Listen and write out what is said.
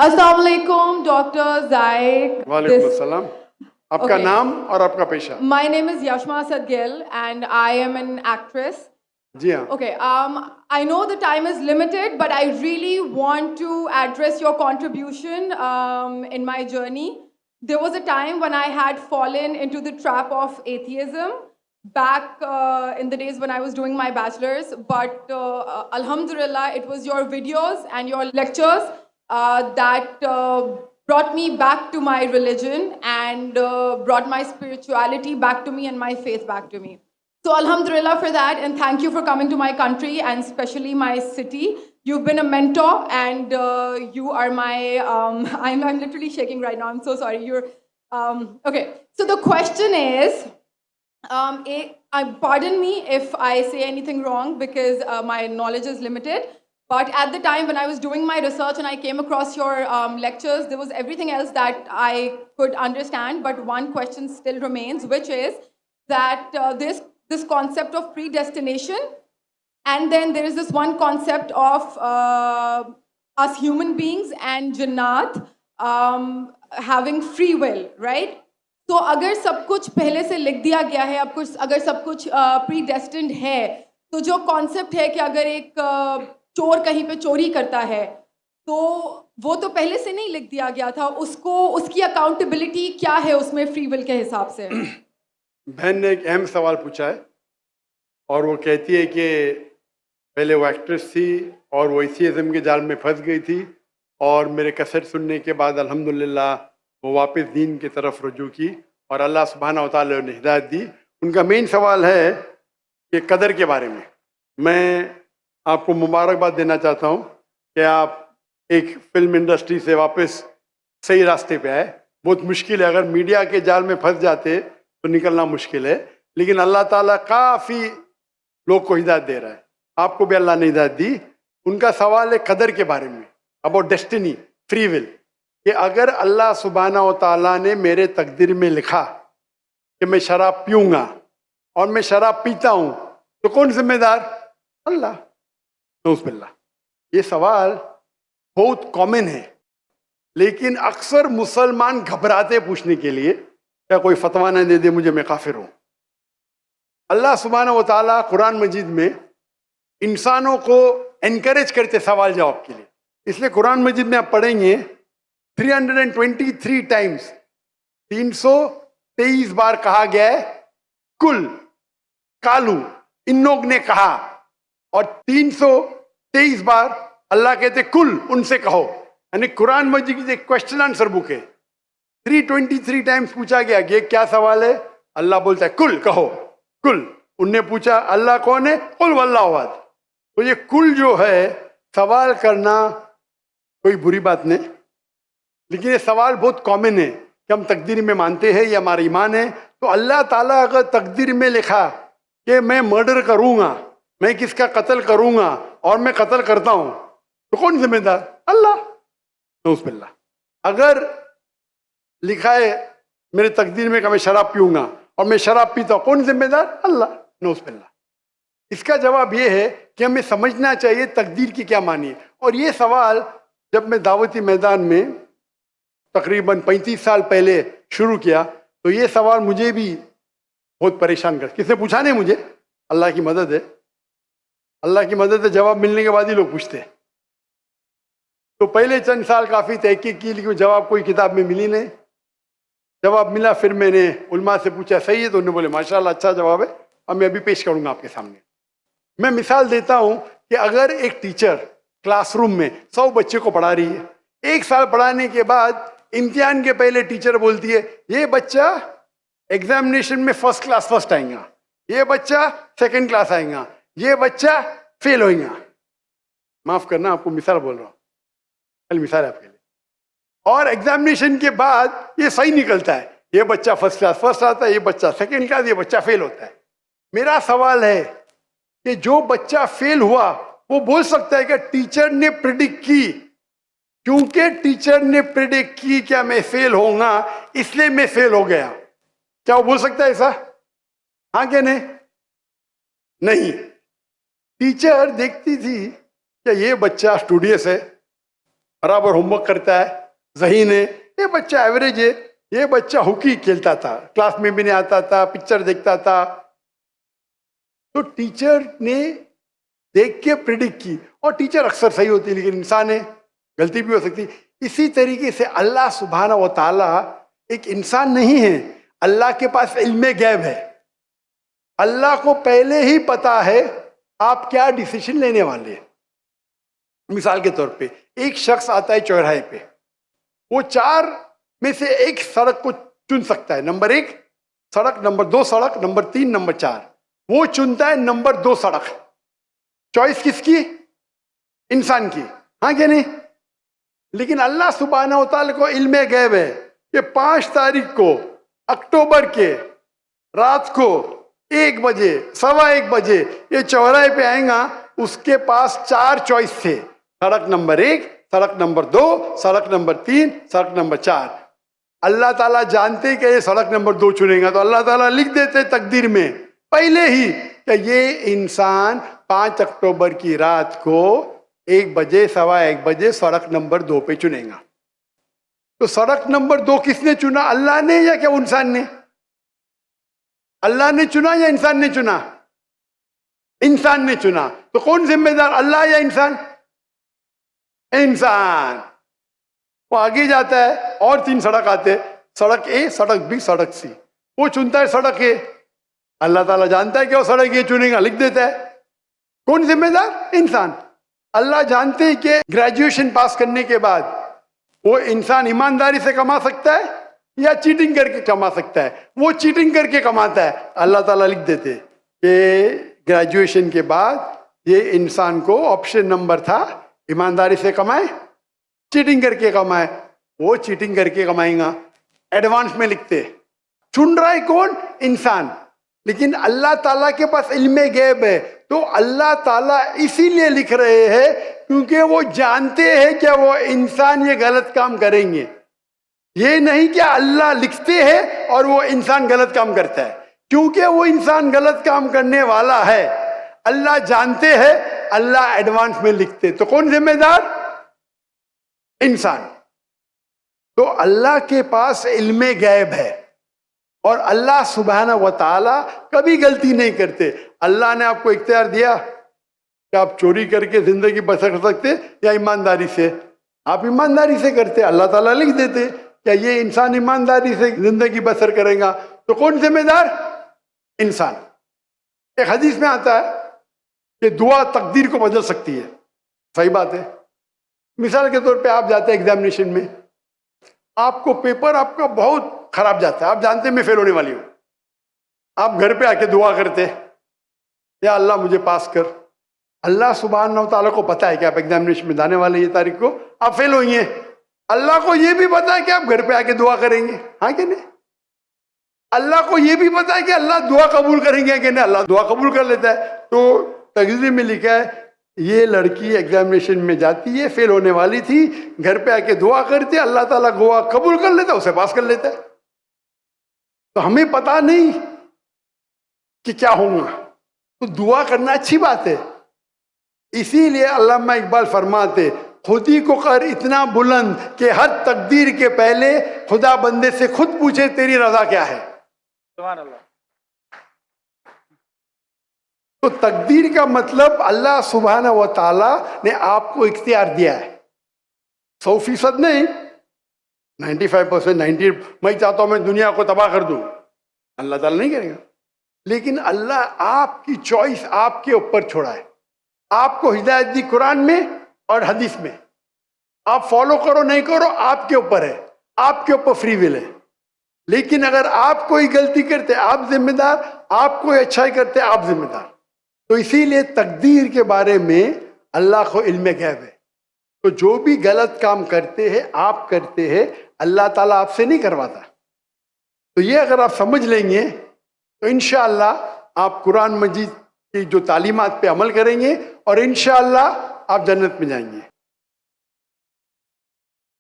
السلام علیکم ڈاکٹر زائق. وعلیکم السلام. آپ کا نام اور آپ کا پیشہ؟ My name is Yashma Sadgil and I am an actress. جی ہاں. Okay, I know the time is limited, but I really want to address your contribution in my journey. There was a time when I had fallen into the trap of atheism back in the days when I was doing my bachelor's, but alhamdulillah, it was your videos and your lectures that brought me back to my religion and brought my spirituality back to me and my faith back to me. So alhamdulillah for that, and thank you for coming to my country and especially my city. You've been a mentor and you are my, I'm literally shaking right now, I'm so sorry. Okay, so the question is, pardon me if I say anything wrong because my knowledge is limited. But at the time when I was doing my research and I came across your lectures, there was everything else that I could understand. But one question still remains, which is that this concept of predestination, and then there is this one concept of us human beings and Jannat having free will, right? تو اگر سب کچھ پہلے سے لکھ دیا گیا ہے, اگر سب کچھ predestined ہے, تو جو کانسیپٹ ہے کہ اگر ایک چور کہیں پہ چوری کرتا ہے تو وہ تو پہلے سے نہیں لکھ دیا گیا تھا, اس کی اکاؤنٹیبلٹی کیا ہے اس میں فری ول کے حساب سے؟ بہن نے ایک اہم سوال پوچھا ہے اور وہ کہتی ہے کہ پہلے وہ ایکٹریس تھی اور وہ ایتھیزم کے جال میں پھنس گئی تھی, اور میرے کیسٹ سننے کے بعد الحمدللہ وہ واپس دین کی طرف رجوع کی اور اللہ سبحانہ و تعالیٰ نے ہدایت دی. ان کا مین سوال ہے کہ قدر کے بارے میں. میں آپ کو مبارکباد دینا چاہتا ہوں کہ آپ ایک فلم انڈسٹری سے واپس صحیح راستے پہ آئے. بہت مشکل ہے, اگر میڈیا کے جال میں پھنس جاتے تو نکلنا مشکل ہے, لیکن اللہ تعالیٰ کافی لوگ کو ہدایت دے رہا ہے. آپ کو بھی اللہ نے ہدایت دی. ان کا سوال ہے قدر کے بارے میں, اباؤٹ ڈیسٹینی, فری ول, کہ اگر اللہ سبحانہ و تعالیٰ نے میرے تقدیر میں لکھا کہ میں شراب پیوں گا اور میں شراب پیتا ہوں تو کون ذمہ دار؟ اللہ. نعوذ باللہ. یہ سوال بہت کامن ہے, لیکن اکثر مسلمان گھبراتے پوچھنے کے لیے کیا کوئی فتویٰ نہ دے دے مجھے, میں کافر ہوں. اللہ سبحانہ و تعالیٰ قرآن مجید میں انسانوں کو انکریج کرتے سوال جواب کے لیے. اس لیے قرآن مجید میں آپ پڑھیں گے 323 ٹائمز, 323 بار کہا گیا ہے کل, کالو, ان لوگ نے کہا, اور 323 بار اللہ کہتے کل, ان سے کہو. یعنی قرآن مجید کی ایک کوشچن آنسر بک ہے. 323 ٹائمز پوچھا گیا کہ کیا سوال ہے, اللہ بولتا ہے کل, کہو کل. ان نے پوچھا اللہ کون ہے, قل واللہ احد. تو یہ کل جو ہے سوال کرنا کوئی بری بات نہیں, لیکن یہ سوال بہت کامن ہے کہ ہم تقدیر میں مانتے ہیں, یہ ہمارا ایمان ہے. تو اللہ تعالیٰ اگر تقدیر میں لکھا کہ میں مرڈر کروں گا, میں کس کا قتل کروں گا اور میں قتل کرتا ہوں, تو کون ذمہ دار؟ اللہ. نعوذ باللہ. اگر لکھا ہے میرے تقدیر میں کہ میں شراب پیوں گا اور میں شراب پیتا ہوں, کون ذمہ دار؟ اللہ. نعوذ باللہ. اس کا جواب یہ ہے کہ ہمیں سمجھنا چاہیے تقدیر کی کیا معنی ہے. اور یہ سوال جب میں دعوتی میدان میں تقریباً 35 سال پہلے شروع کیا تو یہ سوال مجھے بھی بہت پریشان کر. کس نے پوچھا نہیں مجھے, اللہ کی مدد ہے, اللہ کی مدد ہے, جواب ملنے کے بعد ہی لوگ پوچھتے ہیں. تو پہلے چند سال کافی تحقیق کی, لیکن جواب کوئی کتاب میں ملی نہیں. جواب ملا, پھر میں نے علماء سے پوچھا صحیح ہے, تو انہوں نے بولے ماشاءاللہ اچھا جواب ہے, اور میں ابھی پیش کروں گا آپ کے سامنے. میں مثال دیتا ہوں کہ اگر ایک ٹیچر کلاس روم میں 100 بچے کو پڑھا رہی ہے, 1 سال پڑھانے کے بعد امتحان کے پہلے ٹیچر بولتی ہے یہ بچہ ایگزامینیشن میں فرسٹ کلاس فرسٹ آئیں گا, یہ بچہ سیکنڈ کلاس آئیں گا, یہ بچہ فیل ہوئیں گا. معاف کرنا, آپ کو مثال بول رہا ہوں, مثال ہے آپ کے لیے. اور ایگزامینیشن کے بعد یہ صحیح نکلتا ہے, یہ بچہ فرسٹ کلاس فرسٹ آتا ہے, یہ بچہ سیکنڈ کلاس, یہ بچہ فیل ہوتا ہے. میرا سوال ہے کہ جو بچہ فیل ہوا وہ بول سکتا ہے کہ ٹیچر نے پریڈکٹ کی, کیونکہ ٹیچر نے پریڈکٹ کی کیا میں فیل ہوں گا اس لیے میں فیل ہو گیا. کیا وہ بول سکتا ہے ایسا؟ ہاں کہ نہیں؟ ٹیچر دیکھتی تھی کہ یہ بچہ اسٹوڈیس ہے برابر ہوم ورک کرتا ہے, ذہین ہے, یہ بچہ ایوریج ہے, یہ بچہ ہاکی کھیلتا تھا, کلاس میں بھی نہیں آتا تھا, پکچر دیکھتا تھا. تو ٹیچر نے دیکھ کے پریڈکٹ کی, اور ٹیچر اکثر صحیح ہوتی ہے لیکن انسان ہے, غلطی بھی ہو سکتی. اسی طریقے سے اللہ سبحانہ و تعالیٰ ایک انسان نہیں ہے, اللہ کے پاس علم غیب ہے. اللہ کو پہلے ہی پتا ہے آپ کیا ڈیسیشن لینے والے ہیں. مثال کے طور پہ ایک شخص آتا ہے چوراہے پہ, وہ 4 میں سے ایک سڑک کو چن سکتا ہے, نمبر 1 سڑک, نمبر 2 سڑک, نمبر 3, نمبر 4. وہ چنتا ہے نمبر 2 سڑک. چوائس کس کی؟ انسان کی, ہاں کہ نہیں؟ لیکن اللہ سبحانہ و تعالیٰ کو علم غیب ہے کہ 5 تاریخ کو اکتوبر کے رات کو 1 بجے 1:15 بجے یہ چوراہے پہ آئیں گا. اس کے پاس 4 چوائس تھے, سڑک نمبر 1, سڑک نمبر 2, سڑک نمبر 3, سڑک نمبر 4. اللہ تعالیٰ جانتے کہ یہ سڑک نمبر 2 چنے گا, تو اللہ تعالیٰ لکھ دیتے تقدیر میں پہلے ہی کہ یہ انسان 5 اکتوبر کی رات کو 1 بجے 1:15 بجے سڑک نمبر 2 پہ چنے گا. تو سڑک نمبر 2 کس نے چنا, اللہ نے یا کیا انسان نے؟ اللہ نے چنا یا انسان نے چنا؟ انسان نے چنا. تو کون ذمہ دار, اللہ یا انسان؟ انسان. وہ آگے جاتا ہے اور 3 سڑک آتے, سڑک اے, سڑک بی, سڑک سی. وہ چنتا ہے سڑک اے, اللہ تعالیٰ جانتا ہے کہ وہ سڑک اے چنے گا, لکھ دیتا ہے. کون ذمہ دار؟ انسان. اللہ جانتے ہیں کہ گریجویشن پاس کرنے کے بعد وہ انسان ایمانداری سے کما سکتا ہے یا چیٹنگ کر کے کما سکتا ہے. وہ چیٹنگ کر کے کماتا ہے, اللہ تعالیٰ لکھ دیتے کہ گریجویشن کے بعد یہ انسان کو آپشن نمبر تھا, ایمانداری سے کمائے, چیٹنگ کر کے کمائے. وہ چیٹنگ کر کے کمائیں گا, ایڈوانس میں لکھتے. چن رہا ہے کون؟ انسان. لیکن اللہ تعالیٰ کے پاس علم غیب ہے, تو اللہ تعالیٰ اسی لیے لکھ رہے ہیں کیونکہ وہ جانتے ہیں کہ وہ انسان یہ غلط کام کریں گے. یہ نہیں کہ اللہ لکھتے ہیں اور وہ انسان غلط کام کرتا ہے, کیونکہ وہ انسان غلط کام کرنے والا ہے. اللہ جانتے ہیں, اللہ ایڈوانس میں لکھتے. تو کون ذمہ دار؟ انسان. تو اللہ کے پاس علم غیب ہے, اور اللہ سبحانہ و تعالیٰ کبھی غلطی نہیں کرتے. اللہ نے آپ کو اختیار دیا کہ آپ چوری کر کے زندگی بسر کر سکتے یا ایمانداری سے. آپ ایمانداری سے کرتے, اللہ تعالیٰ لکھ دیتے کہ یہ انسان ایمانداری سے زندگی بسر کرے گا. تو کون ذمہ دار؟ انسان. ایک حدیث میں آتا ہے کہ دعا تقدیر کو بدل سکتی ہے. صحیح بات ہے. مثال کے طور پہ آپ جاتے ہیں ایگزامینیشن میں, آپ کو پیپر آپ کا بہت خراب جاتا ہے, آپ جانتے ہیں میں فیل ہونے والی ہوں. آپ گھر پہ آ کے دعا کرتے, یا اللہ مجھے پاس کر. اللہ سبحانہ و تعالیٰ کو پتا ہے کہ آپ ایگزامینیشن میں جانے والے یہ تاریخ کو آپ فیل ہوئی ہیں. اللہ کو یہ بھی پتا ہے کہ آپ گھر پہ آ کے دعا کریں گے, ہاں کہ نہیں؟ اللہ کو یہ بھی پتا ہے کہ اللہ دعا قبول کریں گے کہ نہیں, اللہ دعا قبول کر لیتا ہے. تو تقریر میں لکھا ہے یہ لڑکی ایگزامینیشن میں جاتی ہے, فیل ہونے والی تھی, گھر پہ آ کے دعا کرتی, اللہ تعالیٰ دعا قبول کر لیتا, اسے پاس کر لیتا ہے. تو ہمیں پتا نہیں کہ کیا ہوگا, تو دعا کرنا اچھی بات ہے. اسی لیے علامہ اقبال فرماتے خودی کو کر اتنا بلند کہ ہر تقدیر کے پہلے خدا بندے سے خود پوچھے تیری رضا کیا ہے. سبحان اللہ. تو تقدیر کا مطلب اللہ سبحانہ و تعالیٰ نے آپ کو اختیار دیا ہے, 100% نہیں, 95%, 90. میں چاہتا ہوں میں دنیا کو تباہ کر دوں, اللہ تعالیٰ نہیں کرے گا. لیکن اللہ آپ کی چوائس آپ کے اوپر چھوڑا ہے. آپ کو ہدایت دی قرآن میں اور حدیث میں, آپ فالو کرو نہیں کرو آپ کے اوپر ہے, آپ کے اوپر فری ول ہے. لیکن اگر آپ کوئی غلطی کرتے آپ ذمہ دار, آپ کوئی اچھائی کرتے آپ ذمہ دار. تو اسی لیے تقدیر کے بارے میں اللہ کو علم غیب ہے. تو جو بھی غلط کام کرتے ہیں آپ کرتے ہیں, اللہ تعالیٰ آپ سے نہیں کرواتا. تو یہ اگر آپ سمجھ لیں گے تو انشاءاللہ آپ قرآن مجید کی جو تعلیمات پہ عمل کریں گے اور انشاءاللہ آپ جنت میں جائیں گے.